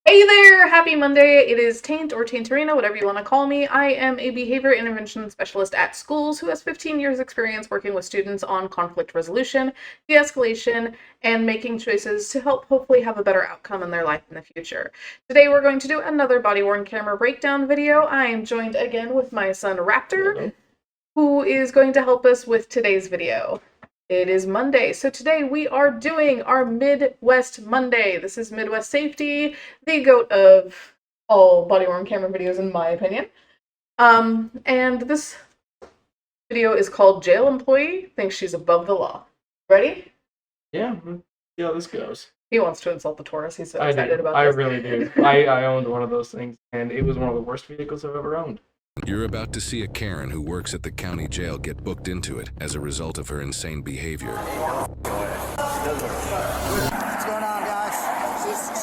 Hey there! Happy Monday. It is Taint or Tainterina, whatever you want to call me. I am a behavior intervention specialist at schools who has 15 years experience working with students on conflict resolution, de-escalation, and making choices to help hopefully have a better outcome in their life in the future. Today we're going to do another body-worn camera breakdown video. I am joined again with my son Raptor, who is going to help us with today's video. It is Monday, so today we are doing our Midwest Monday. This is Midwest Safety, the goat of all body-worn camera videos in my opinion. And this video is called Jail Employee Thinks She's Above the Law. Ready? Yeah, see how this goes. He wants to insult the Taurus. He's so excited about this. I really do. I owned one of those things, and it was one of the worst vehicles I've ever owned. You're about to see a Karen who works at the county jail get booked into it as a result of her insane behavior. What's going on, guys?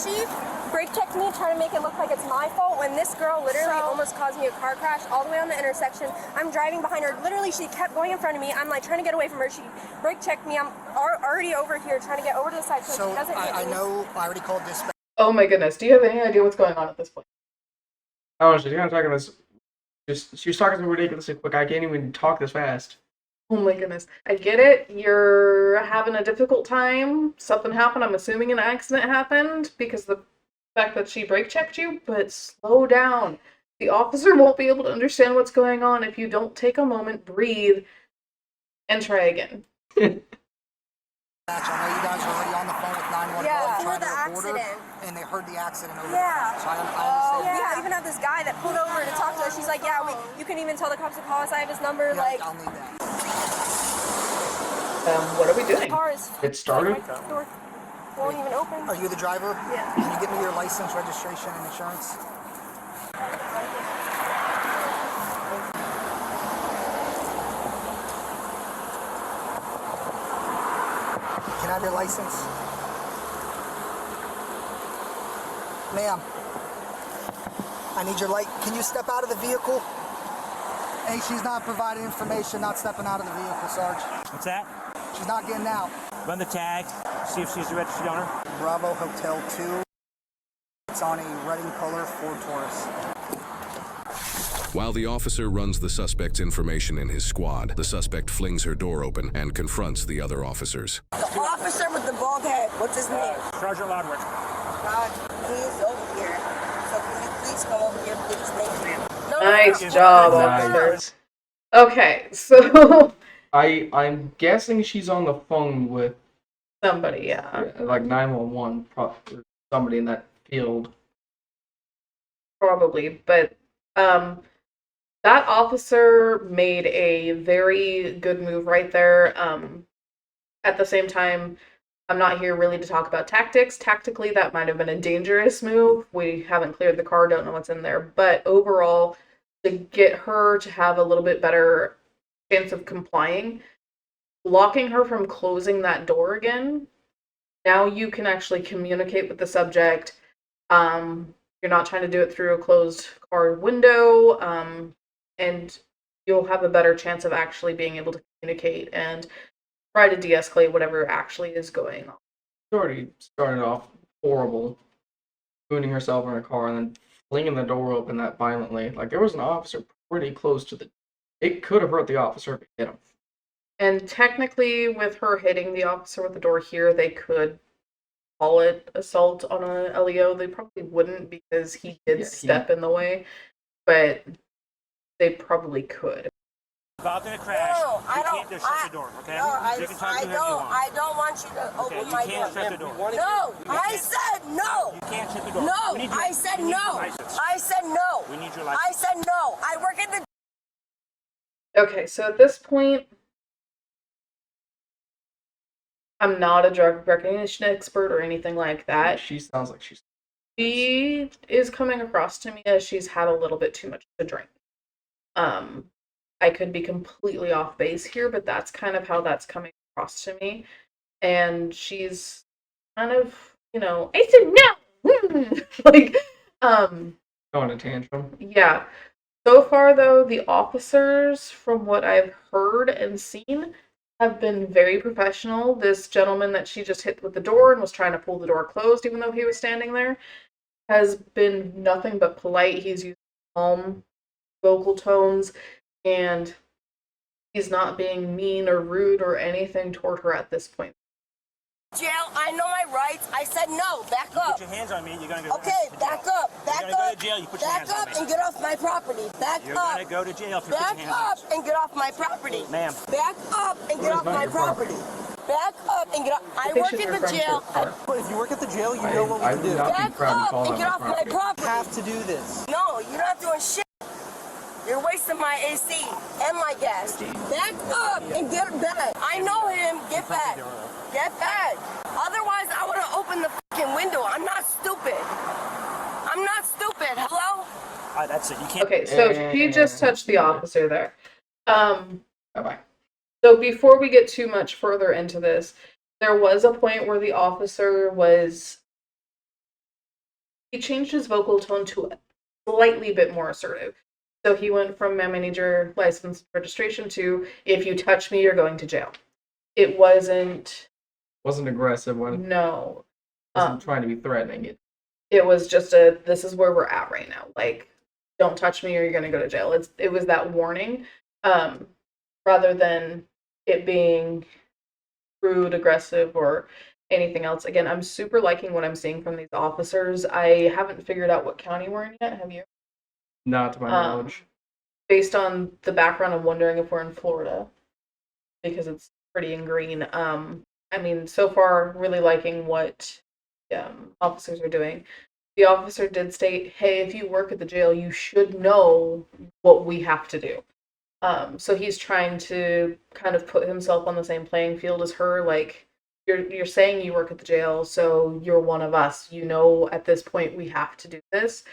She brake checked me, trying to make it look like it's my fault when this girl literally almost caused me a car crash all the way on the intersection. I'm driving behind her. Literally, she kept going in front of me. I'm like trying to get away from her. She brake checked me. I'm already over here trying to get over to the side so she doesn't hit me. I know I already called dispatch. Oh my goodness. Do you have any idea what's going on at this point? Oh, she's kind of talking this. She was talking so ridiculously quick. I can't even talk this fast. Oh my goodness. I get it. You're having a difficult time. Something happened. I'm assuming an accident happened because the fact that she brake checked you, but slow down. The officer won't be able to understand what's going on if you don't take a moment, breathe, and try again. I know you guys are already on the phone with 911 trying to report her, and they heard the accident over there. So I understand. Yeah, I even have this guy that pulled over to talk to her. She's like, yeah, you can even tell the cops to call us. I have his number. Yeah, like, I'll need that. What are we doing? the car is It started? Right door won't even open. Are you the driver? Yeah. Can you give me your license, registration, and insurance? Can I have your license? Ma'am, I need your light. Can you step out of the vehicle? Hey, she's not providing information, not stepping out of the vehicle, Sarge. What's that? She's not getting out. Run the tag, see if she's the registered owner. Bravo Hotel 2. It's on a Reading color Ford Taurus. While the officer runs the suspect's information in his squad, the suspect flings her door open and confronts the other officers. The officer with the bald head, what's his name? Sergeant Loudwich. He is over here. So can you please come over here, please? Thank you. No, Nice job, Nice. officers. Okay, so I'm guessing she's on the phone with somebody, yeah. like 911, probably somebody in that field. Probably, but that officer made a very good move right there. At the same time, I'm not here really to talk about tactics. Tactically, that might have been a dangerous move. We haven't cleared the car, don't know what's in there. But overall, to get her to have a little bit better chance of complying, blocking her from closing that door again, now you can actually communicate with the subject. You're not trying to do it through a closed car window, and you'll have a better chance of actually being able to communicate and try to de-escalate whatever actually is going on. She already started off horrible, spooning herself in her car and then flinging the door open that violently. Like, there was an officer pretty close to the... It could have hurt the officer if it hit him. And technically, with her hitting the officer with the door here, they could call it assault on a LEO. They probably wouldn't because he did step in the way, but they probably could. About in a crash, No, I you don't. can't just shut the door, okay? No, You can talk to whoever you want. I don't want you to Okay, open you my can't door. shut the door. No, I said no. You can't shut the door. No, We need your- I said we need your no. license. I said no. We need your I license. said no. I work in the... Okay, so at this point, I'm not a drug recognition expert or anything like that. She sounds like she's... She is coming across to me as she's had a little bit too much to drink. I could be completely off base here, but that's kind of how that's coming across to me. And she's kind of, I said no! Like, Going a tantrum. yeah. So far, though, the officers, from what I've heard and seen, have been very professional. This gentleman that she just hit with the door and was trying to pull the door closed, even though he was standing there, has been nothing but polite. He's using calm vocal tones, and he's not being mean or rude or anything toward her at this point. Jail, I know my rights. I said no. Back up. Put your hands on me, you're gonna go Okay, to jail. back up. Back You're gonna up. go to jail, you put your Back hands on up me. and get off my property. Back You're up. gonna go to jail if you put Back your hands up and get off my property. Ma'am. Back up and get off not my your property. property. Back up and get off. I think work she's at the referring to jail. her car. But if you work at the jail, you know what we I can would do. not be Back proud to up call and on get my off my property. You property. have to do this. No, you're not doing shit. You're wasting my AC and my gas. Back up and get back. I know him. Get back. Get back. Otherwise, I would have opened the fucking window. I'm not stupid. I'm not stupid. Hello? That's it, you can't. Okay, so she just touched the officer there. Bye-bye. So before we get too much further into this, there was a point where the officer he changed his vocal tone to a slightly bit more assertive. So he went from "ma'am, I need your license and registration" to "if you touch me, you're going to jail." It wasn't Aggressive when no. wasn't trying to be threatening. It was just a "this is where we're at right now. Like, don't touch me or you're gonna go to jail." It was that warning, rather than it being rude, aggressive, or anything else. Again, I'm super liking what I'm seeing from these officers. I haven't figured out what county we're in yet. Have you? Not to my knowledge. Based on the background, I'm wondering if we're in Florida because it's pretty in green. I mean, so far, really liking what officers are doing. The officer did state, "Hey, if you work at the jail, you should know what we have to do." So he's trying to kind of put himself on the same playing field as her. Like, you're saying you work at the jail, so you're one of us. You know, at this point, we have to do this.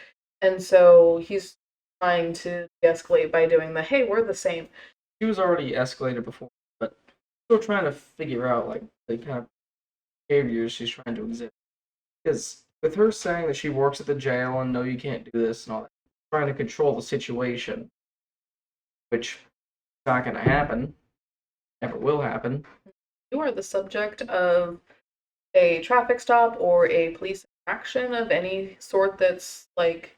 And so he's trying to de-escalate by doing the, "Hey, we're the same." She was already escalated before, but still trying to figure out like the kind of behaviors she's trying to exhibit. Because with her saying that she works at the jail and no, you can't do this and all that, trying to control the situation, which is not going to happen, never will happen. You are the subject of a traffic stop or a police action of any sort that's like,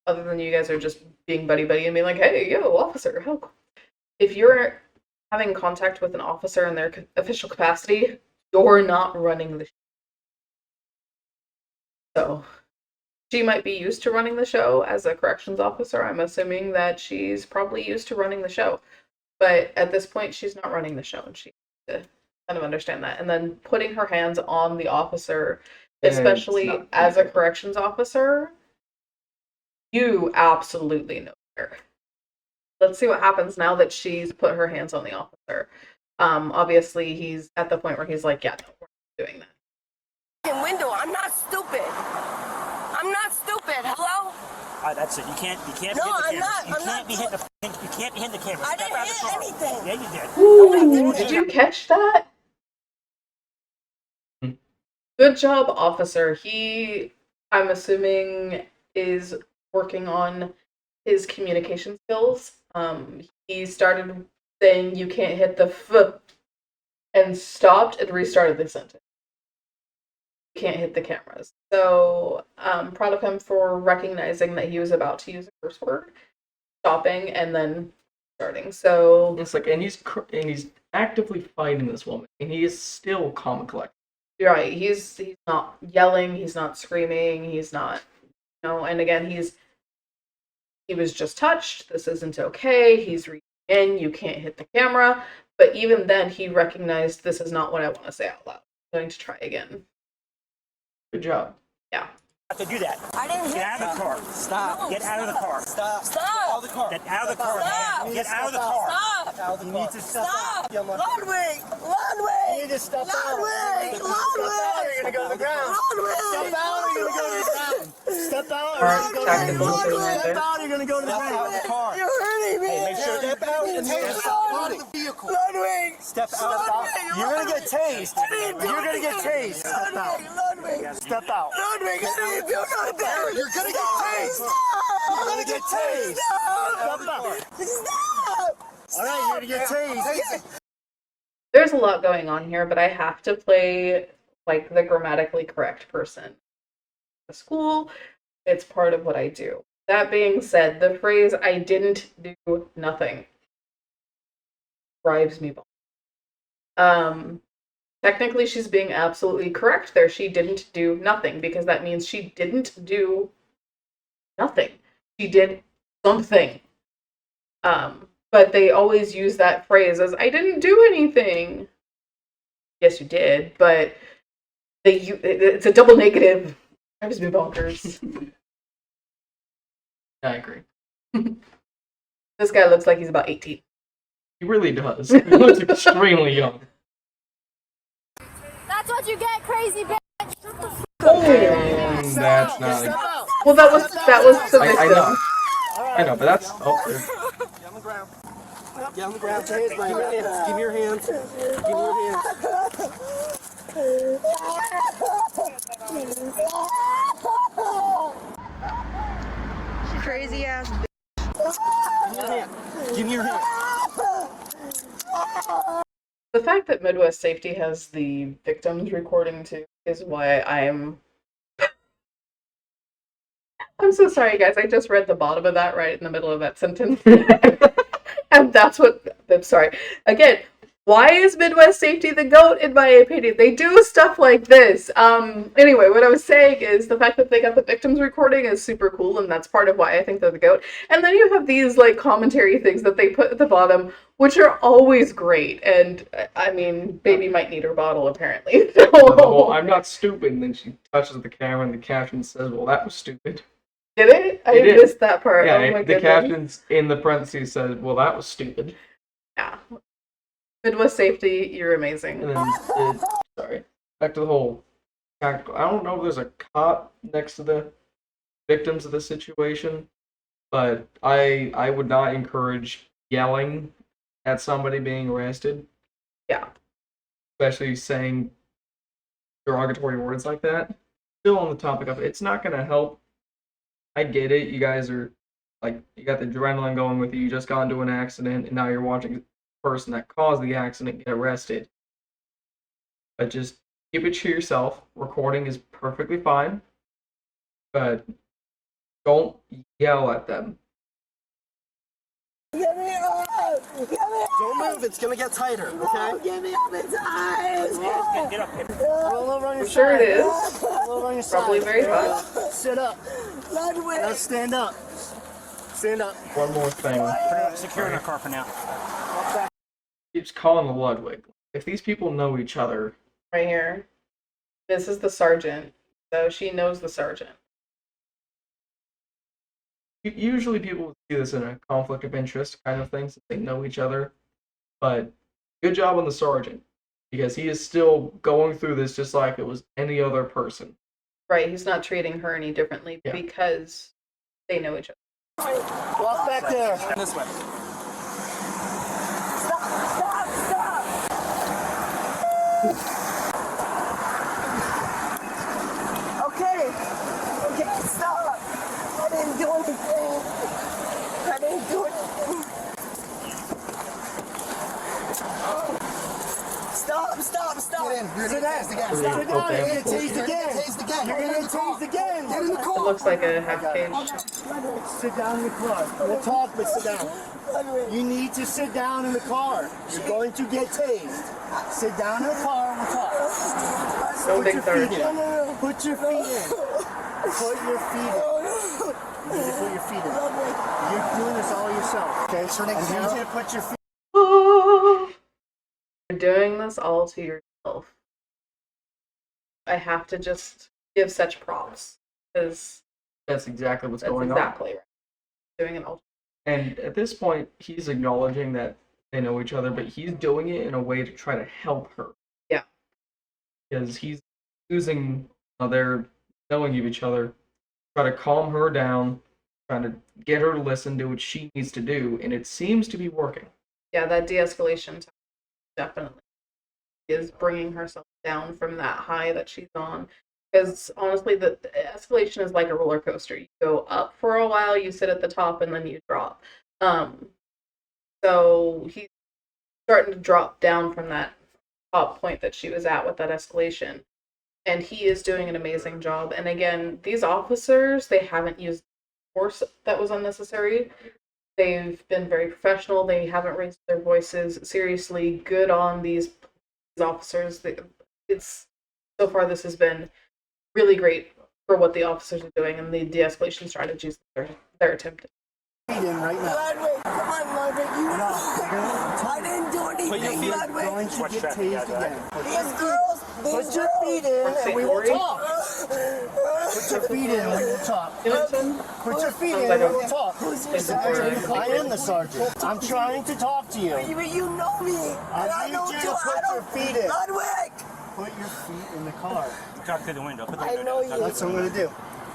other than you guys are just being buddy-buddy and being like, "Hey, yo, officer, help." If you're having contact with an officer in their official capacity, you're not running the show. So she might be used to running the show as a corrections officer. I'm assuming that she's probably used to running the show. But at this point, she's not running the show, and she needs to kind of understand that. And then putting her hands on the officer, especially not as a fair. corrections officer, you absolutely know her. Let's see what happens now that she's put her hands on the officer. Obviously, he's at the point where he's like, "Yeah, no, we're not doing that." Fucking window. I'm not stupid. I'm not stupid. Hello? That's it, you can't No, hit the I'm camera. not- You I'm can't not be hitting you can't be hitting the camera. I Step didn't out of the hit car. anything. Yeah, you did. Ooh, did you catch that? Good job, officer. He, I'm assuming, is working on his communication skills. He started saying "you can't hit the f," and stopped and restarted the sentence. "You can't hit the cameras." So, proud of him for recognizing that he was about to use a curse word, stopping, and then starting. So, It's like, and he's actively fighting this woman, and he is still calm and collected. you're right. He's not yelling. He's not screaming. He's not, And again, he was just touched. This isn't okay. He's reaching in. You can't hit the camera. But even then, he recognized this is not what I want to say out loud. I'm going to try again. Good job. Yeah. Have to do that. I didn't hit Get out of the car. Stop. No, Get out of the car. Stop. Stop. Get out of the car. Get out of the car. Stop. Get out of the car. Stop. Get out of the You car. need to step Stop. Young man. Ludwig. You Ludwig. need to step out. Ludwig. Step out or you're gonna go to the ground. Ludwig. Step out or you're gonna go to the ground. Step out or Alright, you're tactical gonna go to the issue right ground. there. Step out or you're gonna go to the ground. Step out of the car. You're hurting me. Hey, make sure step out and step out of the vehicle. Ludwig. Step out. You're gonna get tased. You're gonna get tased. Step out. Ludwig. Step out. Ludwig. I didn't do nothing. You're gonna get tased. You're gonna get tased. Step out. Stop. All right, you're gonna get tased. There's a lot going on here, but I have to play like the grammatically correct person. The school, It's part of what I do. That being said, the phrase "I didn't do nothing" drives me bonkers. Technically, she's being absolutely correct there. She didn't do nothing because that means she didn't do nothing. She did something. But they always use that phrase as "I didn't do anything." Yes, you did, but it's a double negative. Drives me bonkers. I agree. This guy looks like he's about 18. He really does. He looks extremely young. That's what you get, crazy bitch. That's not. Well, that was the victim. I know. I know, but that's. Oh, there. Get on the ground. Get on the ground. Give me your hands. Give me your hands. Give me your hands. Crazy ass. Give me your hand. The fact that Midwest Safety has the victims recording too is why I'm so sorry, guys. I just read the bottom of that right in the middle of that sentence. And that's what I'm sorry. Again, why is Midwest Safety the GOAT in my opinion? They do stuff like this. Anyway, what I was saying is the fact that they got the victims recording is super cool, and that's part of why I think they're the GOAT. And then you have these like commentary things that they put at the bottom, which are always great. And I mean, baby might need her bottle apparently. Well, I'm not stupid, and then she touches the camera, and the caption says, "Well, that was stupid." Did it? I It missed that part. Yeah, Oh my the goodness. captions in the parentheses says, "Well, that was stupid." Yeah. Midwest Safety, you're amazing. And then, sorry, back to the whole tactical. I don't know if there's a cop next to the victims of the situation, but I would not encourage yelling at somebody being arrested. Yeah. Especially saying derogatory words like that. Still on the topic of it, it's not going to help. I get it. You guys are, like, you got the adrenaline going with you. You just got into an accident, and now you're watching the person that caused the accident get arrested. But just keep it to yourself. Recording is perfectly fine. But don't yell at them. Don't move. It's gonna get tighter. Okay. Give me up its eyes. Get up here. Roll over on your I'm sure it is. Roll over on your Probably side. very hot. Sit up. Now stand up. Stand up. One more thing. Secure in our car for now. Keeps calling the Ludwig. If these people know each other, Right here. This is the sergeant. So she knows the sergeant. usually people would see this in a conflict of interest kind of thing, since they know each other. But good job on the sergeant, because he is still going through this just like it was any other person. Right, he's not treating her any differently Yeah. because they know each other. Walk back there. This way. Okay. Okay, stop. I didn't do anything. I didn't do anything. Stop. Get in. You're Sit gonna down. tased again. Sit Sit down. Okay. You're gonna tased again. Tased again. You're gonna tased again. Get in the It car. looks like a half cage. Sit down in the car. We'll talk, but sit down. You need to sit down in the car. You're going to get tased. Sit down in the car and we'll talk. No Put big your third. feet in. Put your feet in. Put your feet in. You need to put your feet in. You're doing this all yourself. Okay, so I next need you to put your feet You're doing this all to yourself. I have to just give such props because That's exactly what's that's going exactly right. Doing it all. on. And at this point, he's acknowledging that they know each other, but he's doing it in a way to try to help her. Yeah. Because he's using their knowing of each other, try to calm her down, trying to get her to listen to what she needs to do, and it seems to be working. Yeah, that de-escalation definitely is bringing herself down from that high that she's on. Because honestly, the escalation is like a roller coaster. You go up for a while, you sit at the top, and then you drop. So he's starting to drop down from that top point that she was at with that escalation. and he is doing an amazing job. And again, these officers, they haven't used force that was unnecessary. They've been very professional. They haven't raised their voices. Seriously, good on these officers. It's so far this has been really great for what the officers are doing and the de-escalation strategies they're attempting. In right now. Ludwig, come on, Ludwig. I didn't do anything, You're Ludwig. going to get tased again. These girls, Put your feet in and we will talk. Put your feet in and we will talk. Put your feet in and we will talk. I am the sergeant. I'm trying to talk to you. You know me. And I I know need you too. to put your feet in. Ludwig, Put your feet in the car. Talk through the window. Put the I window know down. you. That's what I'm going to do.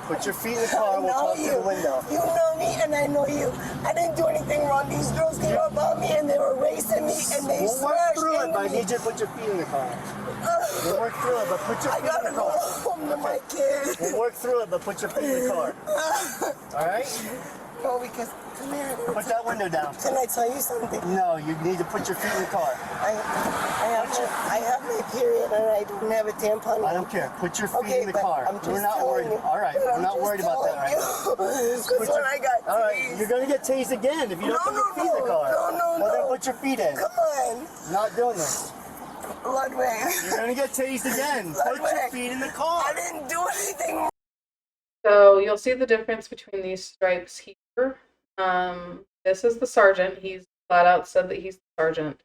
Put your feet in the car and we'll talk through the window. You know me and I know you. I didn't do anything wrong. These girls came up on me and they were racing me and they We'll work smashed through it, into but I me. need you to put your feet in the car. We'll work through it, but put your I feet in gotta the go car. home to my kids. We'll work through it, but put your feet in the car. All right? No, because, come here. Put that window down. Can I tell you something? No, you need to put your feet in the car. I have my period and I don't have a tampon. I don't care. Put your feet Okay, in the but car. I'm just We're not telling worried. you. All right, we're not worried about that right now. Because Put when your- I got All right, tased. you're going to get tased again if you don't put your feet in the car. Well, then put your feet in. Come on, Not doing this. Ludwig. You're going to get tased again. Put your Ludwig. feet in the car. I didn't do anything. So you'll see the difference between these stripes here. This is the sergeant. He's flat out said that he's the sergeant.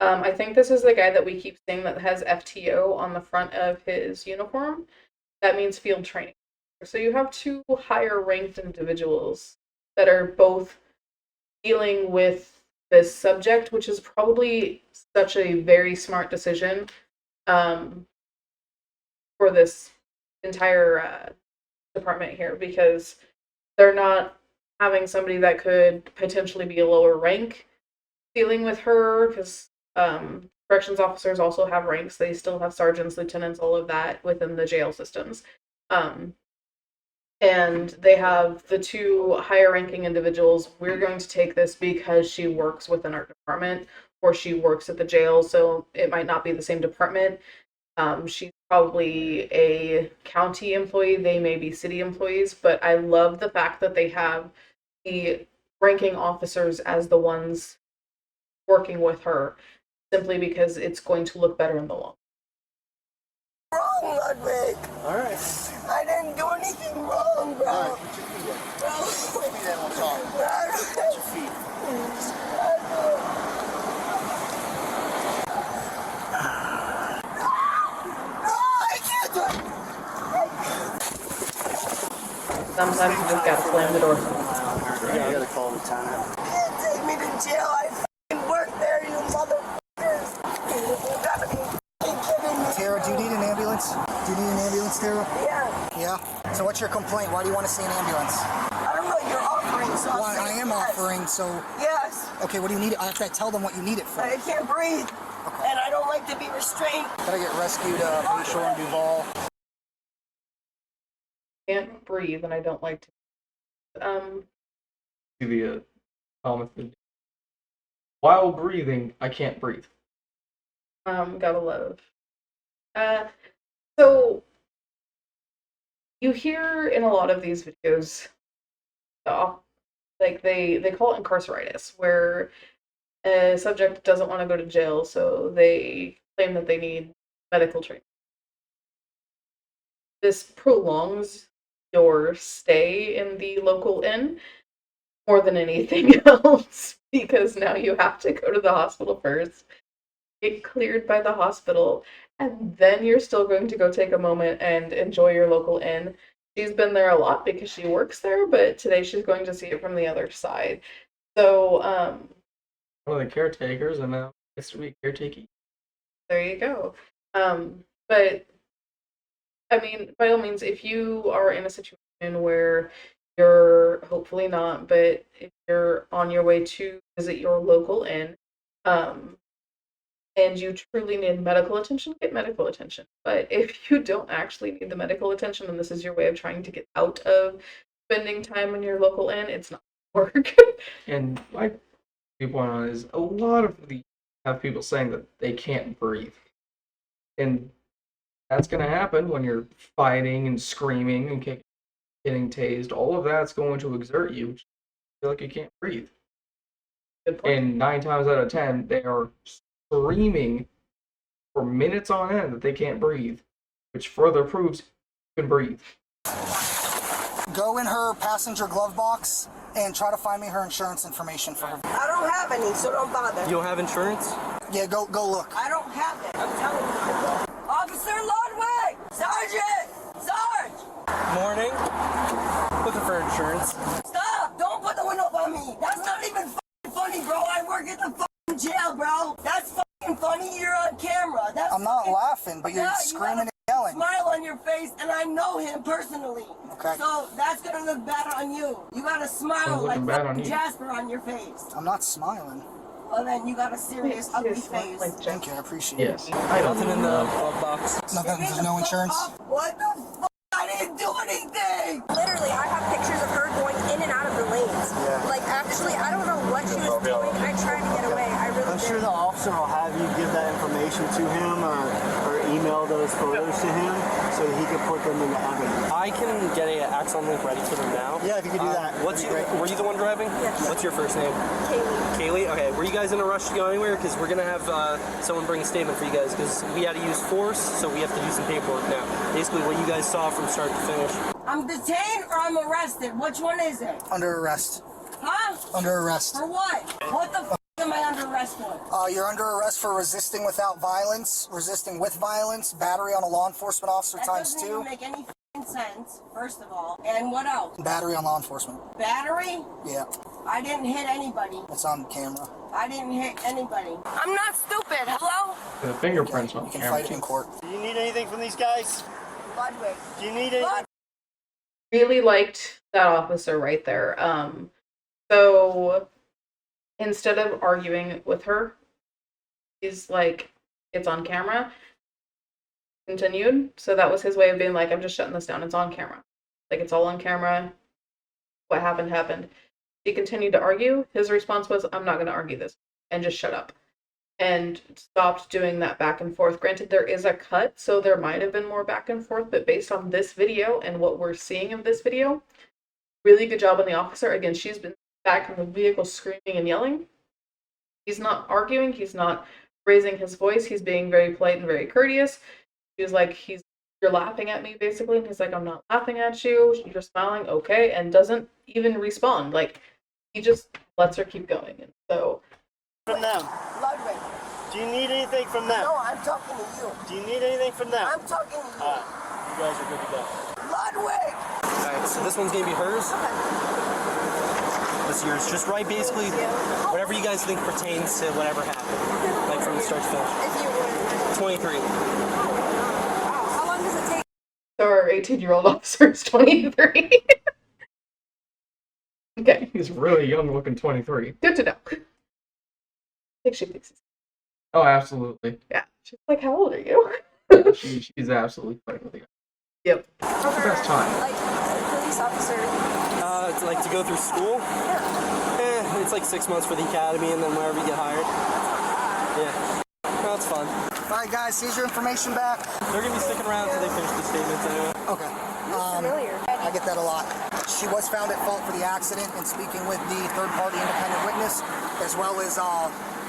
I think this is the guy that we keep seeing that has FTO on the front of his uniform. That means field training. So you have two higher ranked individuals that are both dealing with this subject, which is probably such a very smart decision for this entire department here, because they're not having somebody that could potentially be a lower rank dealing with her, because corrections officers also have ranks. They still have sergeants, lieutenants, all of that within the jail systems. And they have the two higher ranking individuals. We're going to take this because she works within our department or she works at the jail, so it might not be the same department. She's probably a county employee. They may be city employees, but I love the fact that they have the ranking officers as the ones working with her, simply because it's going to look better in the long run. Wrong, Ludwig. All right. I didn't do anything wrong, bro. All right, put your feet in. Put your feet in and we'll talk. Put your feet. I can't do it. Sometimes you just gotta slam the door. Yeah, I got to call the lieutenant. You can't take me to jail. I f***ing work there, you motherfuckers. You gotta be f***ing kidding me. Tara, do you need an ambulance? Do you need an ambulance, Tara? Yeah. Yeah? So what's your complaint? Why do you want to see an ambulance? I don't know, you're offering something. Well, I am Yes. offering, so... Yes. Okay, what do you need? I have to tell them what you need it for. I can't breathe. And I don't like to be restrained. Gotta get rescued, Bayshore and Duval. Can't breathe, and I don't like to. The common thing. While breathing, I can't breathe. Gotta love. So you hear in a lot of these videos, like they call it incarceritis, where a subject doesn't want to go to jail, so they claim that they need medical treatment. This prolongs your stay in the local inn more than anything else, because now you have to go to the hospital first, get cleared by the hospital, and then you're still going to go take a moment and enjoy your local inn. She's been there a lot because she works there, but today she's going to see it from the other side. So, One of the caretakers, and now gets to be caretaking. there you go. But I mean, by all means, if you are in a situation where you're hopefully not, but if you're on your way to visit your local inn, and you truly need medical attention, get medical attention. But if you don't actually need the medical attention and this is your way of trying to get out of spending time in your local inn, it's not gonna work. And my viewpoint on it is a lot of the have people saying that they can't breathe. And That's going to happen when you're fighting and screaming and kicking, getting tased. All of that's going to exert you. You feel like you can't breathe. Good point. And 9 times out of 10, they are screaming for minutes on end that they can't breathe, which further proves you can breathe. Go in her passenger glove box and try to find me her insurance information for her. I don't have any, so don't bother. You don't have insurance? Yeah, go look. I don't have it. I'm telling you I don't. Officer Ludwig! Sergeant! Sarge! Morning. Looking for insurance. Stop! Don't put the window up on me! That's not even funny, bro! I work at the jail, bro! That's funny, you're on camera! That's I'm not laughing, but you're screaming and yelling. Smile on your face, and I know him personally. Okay. So that's gonna look bad on you. You got a smile like Jasper on your face. I'm not smiling. Well, then you got a serious ugly face. Thank you, I appreciate Yes. it. I don't Nothing in the glove box. Nothing, there's no insurance? What the fuck? I didn't do anything! Literally, I have pictures of her going in and out of the lanes. Yeah. Like, actually, I don't know what she was doing. I tried to get away. I really I'm did. sure the officer will have you give that information to him or email those photos to him so he can put them in the evidence. I can get a Axon link ready for them now. Yeah, if you could do that. Were you the one driving? Yes. What's your first name? Kaylee. Kaylee? Okay, were you guys in a rush to go anywhere? Because we're going to have someone bring a statement for you guys because we had to use force, so we have to do some paperwork now. Basically, what you guys saw from start to finish. I'm detained or I'm arrested? Which one is it? Under arrest. Huh? Under arrest. For what? What the f am I under arrest for? You're under arrest for resisting without violence, resisting with violence, battery on a law enforcement officer That times doesn't 2, even make any sense, first of all. And what else? battery on law enforcement. Battery? Yeah, I didn't hit anybody. it's on camera. I didn't hit anybody. I'm not stupid. Hello? The fingerprints on You can camera. fight it in court. Do you need anything from these guys? Ludwig. Do you need anything? Really liked that officer right there. So instead of arguing with her, he's like, it's on camera. Continued. So that was his way of being like, I'm just shutting this down. It's on camera. Like, it's all on camera. What happened, happened. He continued to argue. His response was, I'm not going to argue this, and just shut up. And stopped doing that back and forth. Granted, there is a cut, so there might have been more back and forth, but based on this video and what we're seeing of this video, really good job on the officer. Again, she's been back in the vehicle screaming and yelling. He's not arguing. He's not raising his voice. He's being very polite and very courteous. He was like, you're laughing at me, basically. And he's like, I'm not laughing at you. You're smiling, okay. And doesn't even respond. Like, he just lets her keep going. And so... From them. Ludwig. Do you need anything from them? No, I'm talking to you. Do you need anything from them? I'm talking to you. You guys are good to go. Ludwig! Alright, so this one's going to be hers. This is yours. Just write basically whatever you guys think pertains to whatever happened. Like from start to finish. If you would. 23. How long does it take? So our 18-year-old officer is 23. Okay. He's really young looking 23. Good to know. I think she thinks he's... Oh, absolutely. Yeah. She's like, how old are you? Yeah, she's absolutely playing with you. Yep. What's the best time? Like, police officer. It's like to go through school. It's like 6 months for the academy and then wherever you get hired. Yeah. No, it's fun. Alright guys, here's your information back. They're going to be sticking around until they finish the statements anyway. Okay. Familiar. I get that a lot. She was found at fault for the accident and speaking with the third-party independent witness, as well as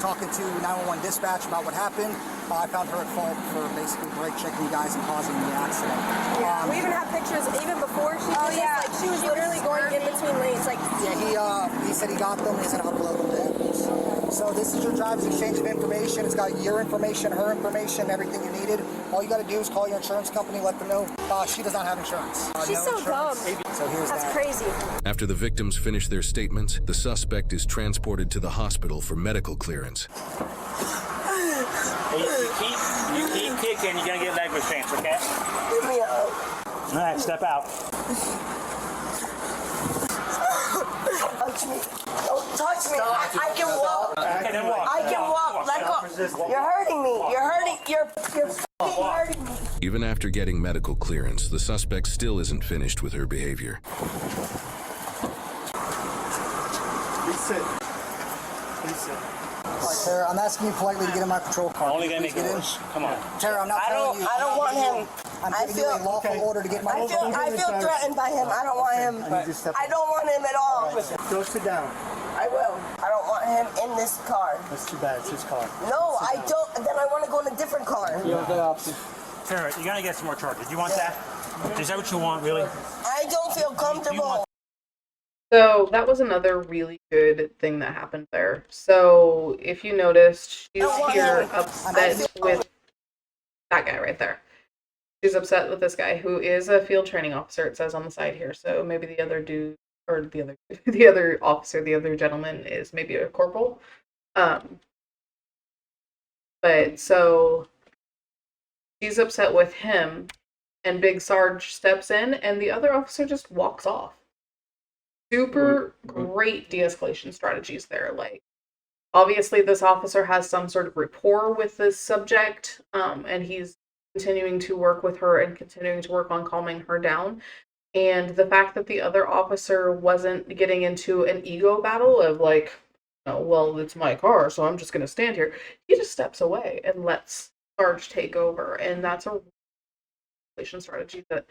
talking to 911 dispatch about what happened. I found her at fault for basically brake checking you guys and causing the accident. Yeah, we even have pictures even before she did this. Like, she was literally going in between lanes. Like, Yeah, he said he got them. He's gonna upload them to evidence. So this is your driver's exchange of information. It's got your information, her information, everything you needed. All you got to do is call your insurance company, let them know. She does not have insurance. she's No so insurance. dumb. So here's That's that. crazy. After the victims finish their statements, the suspect is transported to the hospital for medical clearance. Hey, you keep kicking, you're going to get leg restraints, okay? Give me a... All right, step out. Touch me. Don't touch me. I can walk. Okay, then walk. I can walk. Let go. You're hurting me. You're fucking hurting me. Even after getting medical clearance, the suspect still isn't finished with her behavior. Sit. Please sit. Tara, I'm asking you politely to get in my patrol car. Only gonna Please make it get in. worse. Come on. Tara, I'm not telling you. I don't want him. I'm I giving you a feel- lawful order to get in my I patrol car. feel threatened by him. I don't want him. I need you to step I don't want him at all. Go sit down. I will. I don't want him in this car. That's too bad. It's his car. No, I don't. Then I want to go in a different car. Sarah, you're gonna get some more charges. You want that? Is that what you want, really? I don't feel comfortable. So that was another really good thing that happened there. So if you noticed, she's here upset with that guy right there. She's upset with this guy who is a field training officer, it says on the side here. So maybe the other dude, or the other officer, the other gentleman is maybe a corporal. But so she's upset with him, and Big Sarge steps in, and the other officer just walks off. Super great de-escalation strategies there. Like, obviously, this officer has some sort of rapport with this subject, and he's continuing to work with her and continuing to work on calming her down. And the fact that the other officer wasn't getting into an ego battle of like, oh, well, it's my car, so I'm just going to stand here. He just steps away and lets Sarge take over. And that's a relation strategy that,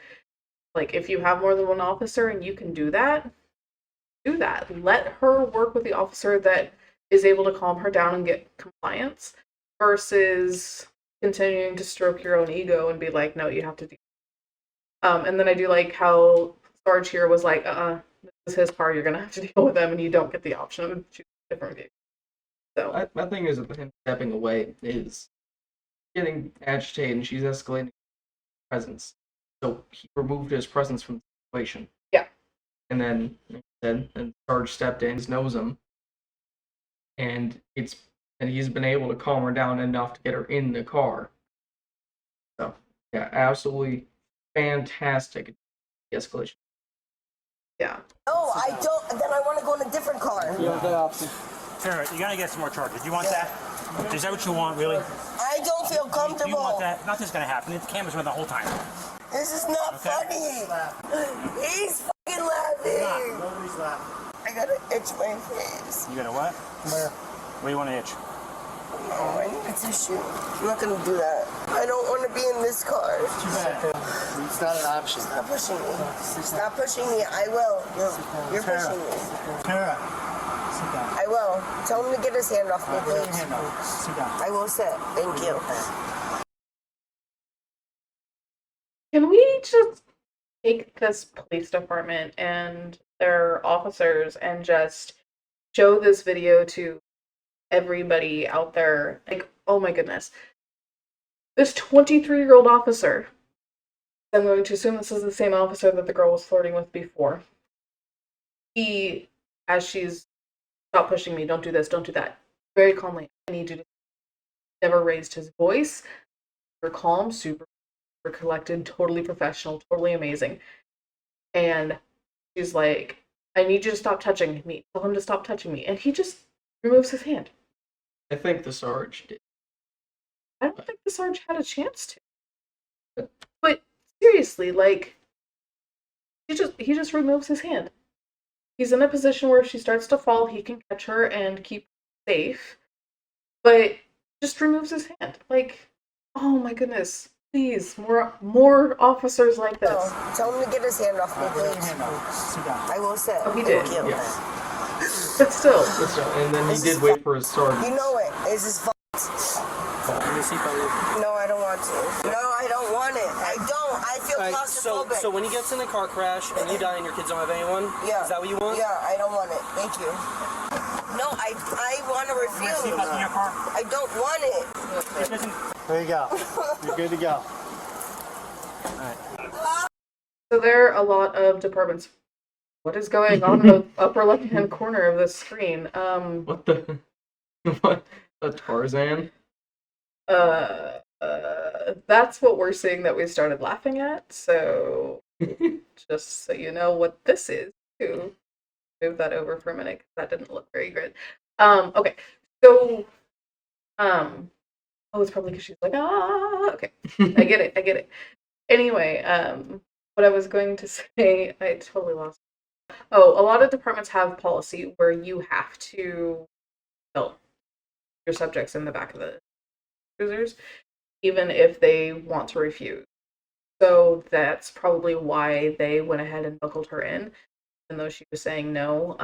like, if you have more than one officer and you can do that, do that. Let her work with the officer that is able to calm her down and get compliance versus continuing to stroke your own ego and be like, no, you have to do. And then I do like how Sarge here was like, this is his car, you're gonna have to deal with them, and you don't get the option of choosing a different vehicle. So My thing is with him stepping away is getting agitated, and she's escalating his presence. So he removed his presence from the situation. Yeah. And then, like I said, and Sarge stepped in, knows him, and he's been able to calm her down enough to get her in the car. So yeah, absolutely fantastic de-escalation. yeah. No, I don't. Then I want to go in a different car. Sarah, you're gonna get some more charges. You want that? Is that what you want, really? I don't feel Do comfortable. you want that? Nothing's gonna happen. The camera's on the whole time. This is not Okay. funny. He's fucking laughing. Nobody's laughing. I gotta itch my face. You gonna what? Where? What do you want to itch? Oh, I need a tissue. I'm not gonna do that. I don't want to be in this car. Too bad. It's not an option. Stop pushing me. Stop pushing me. I will. You're pushing me. Tara, sit down. I will. Tell him to get his hand off me, Put your please. hand up. Sit down. I will sit. Thank you. Can we just take this police department and their officers and just show this video to everybody out there? Like, oh my goodness. This 23-year-old officer, I'm going to assume this is the same officer that the girl was flirting with before. He, as she's, stop pushing me, don't do this, don't do that, very calmly, I need you to, never raised his voice, super calm, super collected, totally professional, totally amazing. And she's like, I need you to stop touching me. Tell him to stop touching me. And he just removes his hand. I think the Sarge did. I don't think the Sarge had a chance to. But seriously, like, he just removes his hand. He's in a position where if she starts to fall, he can catch her and keep her safe. But just removes his hand. Like, oh my goodness. Please, more officers like this. No, tell him to get his hand off me, Put your please. hand up. Sit down. I will sit. Oh, he Thank did. you. Yes. But still. And then he This did is wait for his Sarge. You know it. This is fun. Let me see if I No, I don't want to. No, I don't want it. I don't. I feel Alright, claustrophobic. so when he gets in a car crash and you die and your kids don't have anyone, Yeah. is that what you want? Yeah, I don't want it. Thank you. No, I want to See refuse. what's in your car? I don't want it. It doesn't. There you go. You're good to go. So there are a lot of departments. What is going on in the upper left-hand corner of this screen? What the? What? A Tarzan? That's what we're seeing that we started laughing at. So just so you know what this is, too. Move that over for a minute because that didn't look very good. Okay, so oh, it's probably because she's like, ah. Okay, I get it. Anyway, what I was going to say, I totally lost. Oh, a lot of departments have policy where you have to seatbelt your subjects in the back of the cruisers, even if they want to refuse. So that's probably why they went ahead and buckled her in, even though she was saying no,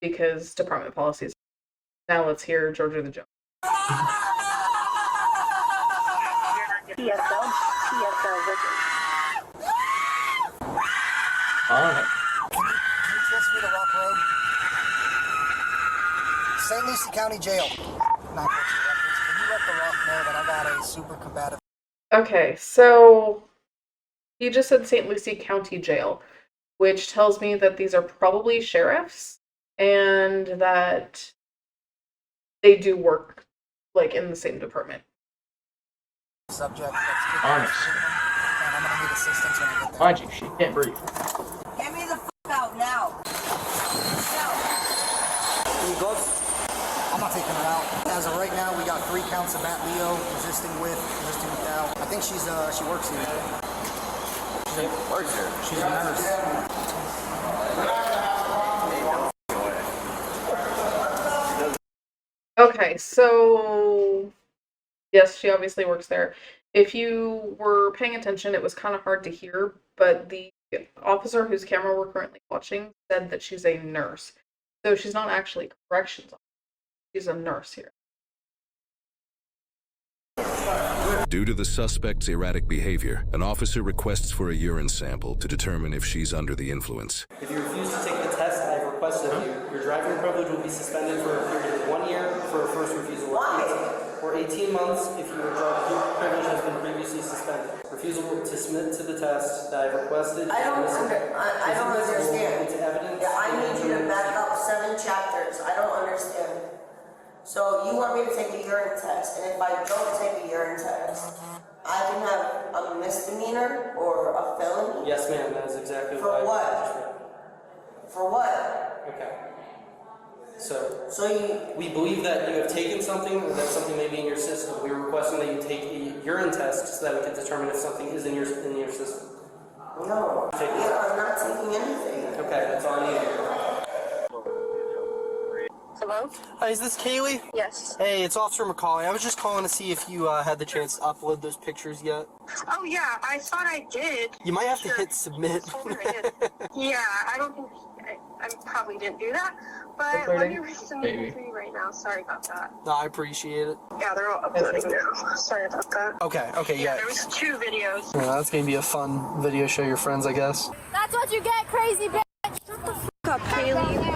because department policies. Now let's hear Georgia the Jones. On it. Can you transfer to Rock Road? St. Lucie County Jail. Not Can you let the Rock know that I got a super combative? Okay, so he just said St. Lucie County Jail, which tells me that these are probably sheriffs and that they do work like in the same department. Subject. Let's get Honest. and I'm gonna need assistance when I get there. Mind you, she can't breathe. Get me the out now. Can you gloves? I'm not taking her out. As of right now, we got 3 counts of Matt Leo resisting without. I think she works here. She works here. She's a nurse. Okay, so yes, she obviously works there. If you were paying attention, it was kind of hard to hear, but the officer whose camera we're currently watching said that she's a nurse. So she's not actually a corrections officer. She's a nurse here. Due to the suspect's erratic behavior, an officer requests for a urine sample to determine if she's under the influence. If you refuse to take the test I have requested of you, your driving privilege will be suspended for a period of 1 year for a first refusal, or 18 months if your driving privilege has been previously suspended. Refusal to submit to the test that I have requested. I don't understand. It's evidence. Yeah, I need you to back up 7 chapters. I don't understand. So you want me to take a urine test, and if I don't take a urine test, I can have a misdemeanor or a felony? Yes, ma'am. That is exactly For what? For what? Okay. So So we believe that you have taken something, or that something may be in your system. We are requesting that you take a urine test so that we can determine if something is in your system. no. Yeah, I'm not taking anything. Okay, that's all I need. Hello? Hi, is this Kaylee? Yes. Hey, it's Officer McCauley. I was just calling to see if you had the chance to upload those pictures yet. Oh, yeah, I thought I did. You might have to hit submit. Yeah, I don't think I probably didn't do that, but let me resubmit Maybe. it for you right now. Sorry about that. No, I appreciate it. Yeah, they're all uploading now. Sorry about that. Okay, yeah. There was 2 videos. Yeah, that's gonna be a fun video. Show your friends, I guess. That's what you get, crazy bitch. Shut the f up, Kaylee.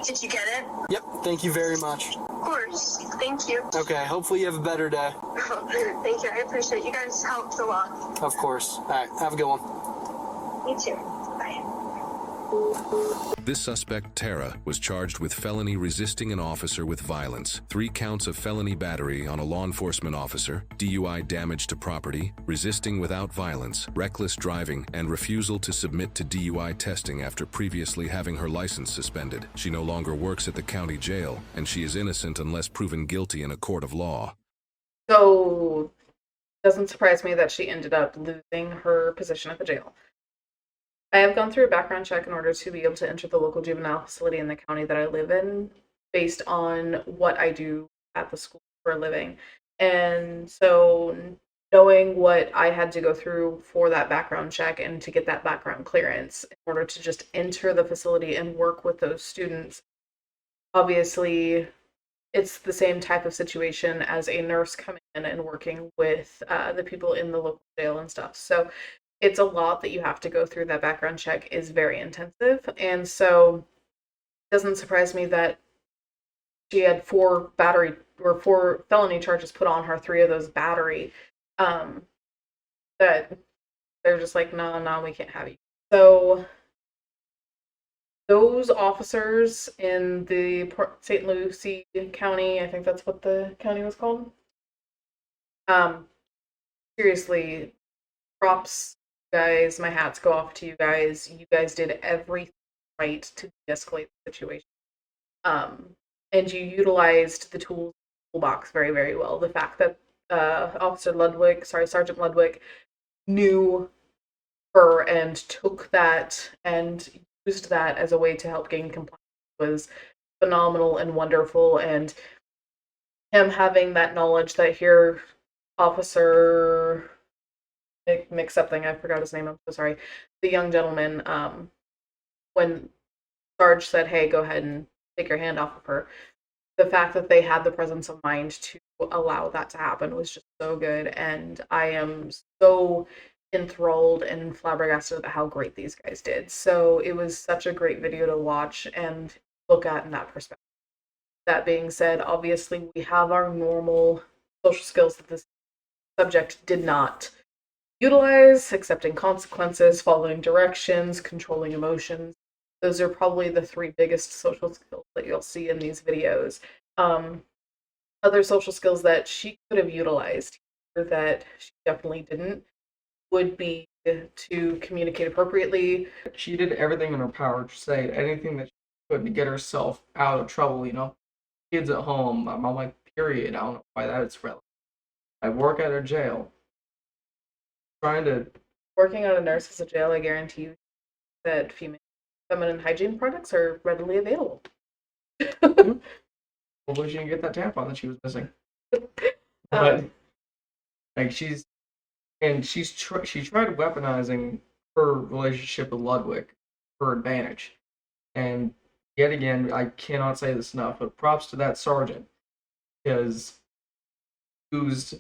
Did you get it? Yep, thank you very much. Of course. Thank you. Okay, hopefully you have a better day. Thank you. I appreciate it. You guys helped a lot. Of course. Alright, have a good one. Me too. Bye. This suspect, Tara, was charged with felony resisting an officer with violence, 3 counts of felony battery on a law enforcement officer, DUI damage to property, resisting without violence, reckless driving, and refusal to submit to DUI testing after previously having her license suspended. She no longer works at the county jail, and she is innocent unless proven guilty in a court of law. So it doesn't surprise me that she ended up losing her position at the jail. I have gone through a background check in order to be able to enter the local juvenile facility in the county that I live in based on what I do at the school for a living. And so knowing what I had to go through for that background check and to get that background clearance in order to just enter the facility and work with those students, obviously it's the same type of situation as a nurse coming in and working with the people in the local jail and stuff. So it's a lot that you have to go through. That background check is very intensive. And so it doesn't surprise me that she had 4 felony charges put on her, 3 of those battery, that they're just like, no, we can't have you. So those officers in the St. Lucie County, I think that's what the county was called. Seriously, props, guys. My hats go off to you guys. You guys did everything right to de-escalate the situation. And you utilized the tools toolbox very, very well. The fact that Sergeant Ludwig knew her and took that and used that as a way to help gain compliance was phenomenal and wonderful, and him having that knowledge that here, Officer mix up thing, I forgot his name, I'm so sorry. The young gentleman, when Sarge said, hey, go ahead and take your hand off of her, the fact that they had the presence of mind to allow that to happen was just so good. And I am so enthralled and flabbergasted at how great these guys did. So it was such a great video to watch and look at in that perspective. That being said, obviously we have our normal social skills that this subject did not utilize: accepting consequences, following directions, controlling emotions. Those are probably the three biggest social skills that you'll see in these videos. Other social skills that she could have utilized that she definitely didn't would be to communicate appropriately. She did everything in her power to say anything that she could to get herself out of trouble, you know. Kids at home, I'm on my period, I don't know why that's relevant. I work at a jail. Trying to Working on a nurse as a jail, I guarantee you that feminine hygiene products are readily available. hopefully she can get that tampon that she was missing. But like she tried weaponizing her relationship with Ludwig for her advantage. And yet again, I cannot say this enough, but props to that sergeant, because he used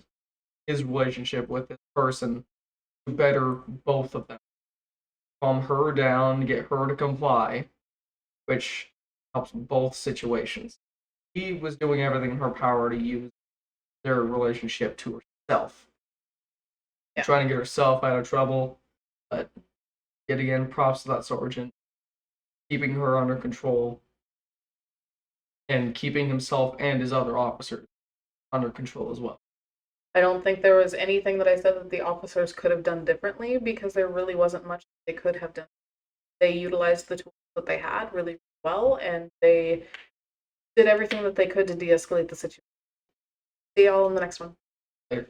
his relationship with this person to better both of them. Calm her down, get her to comply, which helps both situations. He was doing everything in her power to use their relationship to herself. Yeah. Trying to get herself out of trouble, but yet again, props to that sergeant. Keeping her under control and keeping himself and his other officers under control as well. I don't think there was anything that I said that the officers could have done differently, because there really wasn't much they could have done. They utilized the tools that they had really well, and they did everything that they could to de-escalate the situation. See y'all in the next one. Later.